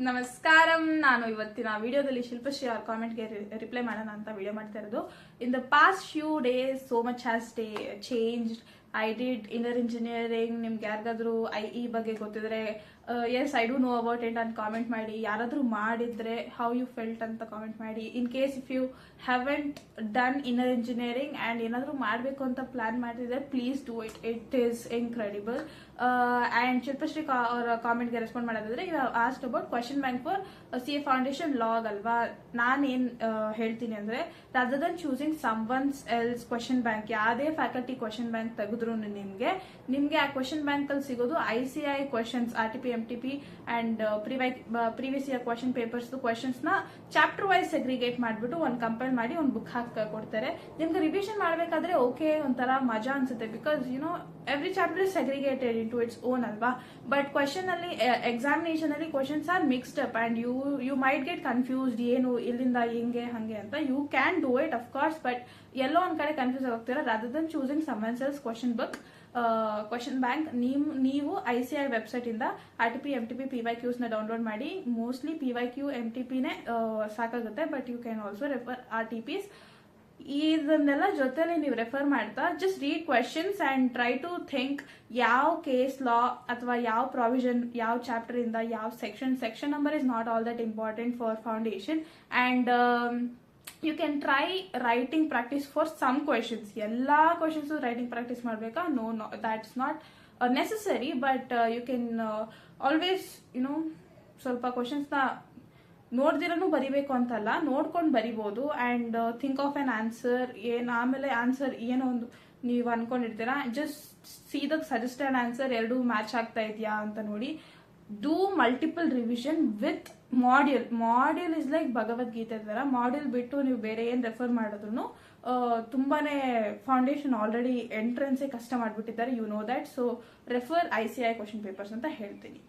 ನಮಸ್ಕಾರಂ. ನಾನು ಇವತ್ತಿನ ವಿಡಿಯೋದಲ್ಲಿ ಶಿಲ್ಪಶ್ರೀ ಅವ್ರ ಕಾಮೆಂಟ್ಗೆ ರಿಪ್ಲೈ ಮಾಡೋಣ ಅಂತ ವಿಡಿಯೋ ಮಾಡ್ತಾ ಇರೋದು. In the past few days so much has changed. I did inner engineering. ನಿಮ್ಗೆ ಯಾರಿಗಾದ್ರೂ IE ಬಗ್ಗೆ ಗೊತ್ತಿದ್ರೆ yes I do know about it ಅಂತ ಕಾಮೆಂಟ್ ಮಾಡಿ. ಯಾರಾದ್ರೂ ಮಾಡಿದ್ರೆ ಹೌ ಯು ಫೆಲ್ಟ್ ಅಂತ ಕಾಮೆಂಟ್ ಮಾಡಿ. In case if you haven't done inner engineering and ಏನಾದರೂ ಮಾಡಬೇಕು ಅಂತ ಪ್ಲಾನ್ ಮಾಡ್ತಿದ್ರೆ please do it. It is incredible. And Shilpashree ಅವರ ಕಾಮೆಂಟ್ಗೆ ರೆಸ್ಪಾಂಡ್ ಮಾಡೋದಾದ್ರೆ you have asked about question bank for CA foundation ಲಾಗ್ ಅಲ್ವಾ. ನಾನೇನು ಹೇಳ್ತೀನಿ ಅಂದರೆ, rather than choosing someone's else question bank, ಯಾವುದೇ ಫ್ಯಾಕಲ್ಟಿ ಕ್ವೆಶನ್ ಬ್ಯಾಂಕ್ ತೆಗೆದ್ರು ನಿಮಗೆ ಆ ಕ್ವೆಶನ್ ಬ್ಯಾಂಕಲ್ಲಿ ಸಿಗೋದು ICI questions, RTP MTP and previous year question papers ಕ್ವೆಶನ್ಸ್ನ ಚಾಪ್ಟರ್ ವೈಸ್ ಸೆಗ್ರಿಗೇಟ್ ಮಾಡಿಬಿಟ್ಟು ಒಂದು ಕಂಪೈಲ್ ಮಾಡಿ ಒಂದು ಬುಕ್ ಹಾಕಿ ಕೊಡ್ತಾರೆ. ನಿಮ್ಗೆ ರಿವಿಷನ್ ಮಾಡಬೇಕಾದ್ರೆ ಓಕೆ, ಒಂಥರ ಮಜಾ ಅನ್ಸುತ್ತೆ. Because every chapter is segregated into its own ಅಲ್ವಾ. ಬಟ್ ಕ್ವೆಶನ್ ಅಲ್ಲಿ ಎಕ್ಸಾಮಿನೇಷನ್ ಅಲ್ಲಿ questions are mixed up and you might get confused, ಏನು ಇಲ್ಲಿಂದ ಹಿಂಗೆ ಹಂಗೆ ಅಂತ. You can do it of course, but ಎಲ್ಲೋ ಒಂದ್ ಕಡೆ ಕನ್ಫ್ಯೂಸ್ ಆಗೋಗ್ತೀರಾ. Rather than choosing someone else question book, question bank, ನೀವು ICI ವೆಬ್ಸೈಟ್ ಇಂದ RTP MTP PYQs ನ ಡೌನ್ಲೋಡ್ ಮಾಡಿ. ಮೋಸ್ಟ್ಲಿ PYQ MTP ನೇ ಸಾಕಾಗುತ್ತೆ, but you can also refer RTPs. ಇದನ್ನೆಲ್ಲ ಜೊತೆಲಿ ನೀವು ರೆಫರ್ ಮಾಡ್ತಾ just read questions and try to think ಯಾವ ಕೇಸ್ ಲಾ ಅಥವಾ ಯಾವ ಪ್ರಾವಿಷನ್ ಯಾವ ಚಾಪ್ಟರ್ ಇಂದ ಯಾವ section number is not all that important for foundation. And you can try writing practice for some questions. ಎಲ್ಲಾ ಕ್ವೆಶನ್ಸ್ ರೈಟಿಂಗ್ ಪ್ರಾಕ್ಟೀಸ್ ಮಾಡಬೇಕಾ? No, that's not necessary. But you can always ಸ್ವಲ್ಪ ಕ್ವೆಶನ್ಸ್ನ ನೋಡ್ದಿರನು ಬರಿಬೇಕು ಅಂತಲ್ಲ, ನೋಡ್ಕೊಂಡು ಬರಿಬೋದು. And think of N answer. ಆಮೇಲೆ ಆನ್ಸರ್ ಏನೋ ಒಂದು ನೀವು ಅನ್ಕೊಂಡಿರ್ತೀರಾ, just see the suggested answer ಎರಡು ಮ್ಯಾಚ್ ಆಗ್ತಾ ಇದೆಯಾ ಅಂತ ನೋಡಿ. Do multiple revision with module is like Bhagavad Gita ತರ. ಮಾಡ್ಯೂಲ್ ಬಿಟ್ಟು ನೀವು ಬೇರೆ ಏನು ರೆಫರ್ ಮಾಡಿದ್ರು ತುಂಬಾನೇ ಫೌಂಡೇಶನ್ ಆಲ್ರೆಡಿ ಎಂಟ್ರೆನ್ಸೇ ಕಷ್ಟ ಮಾಡ್ಬಿಟ್ಟಿದ್ದಾರೆ, you know that. So refer ICI question papers ಅಂತ ಹೇಳ್ತೀನಿ.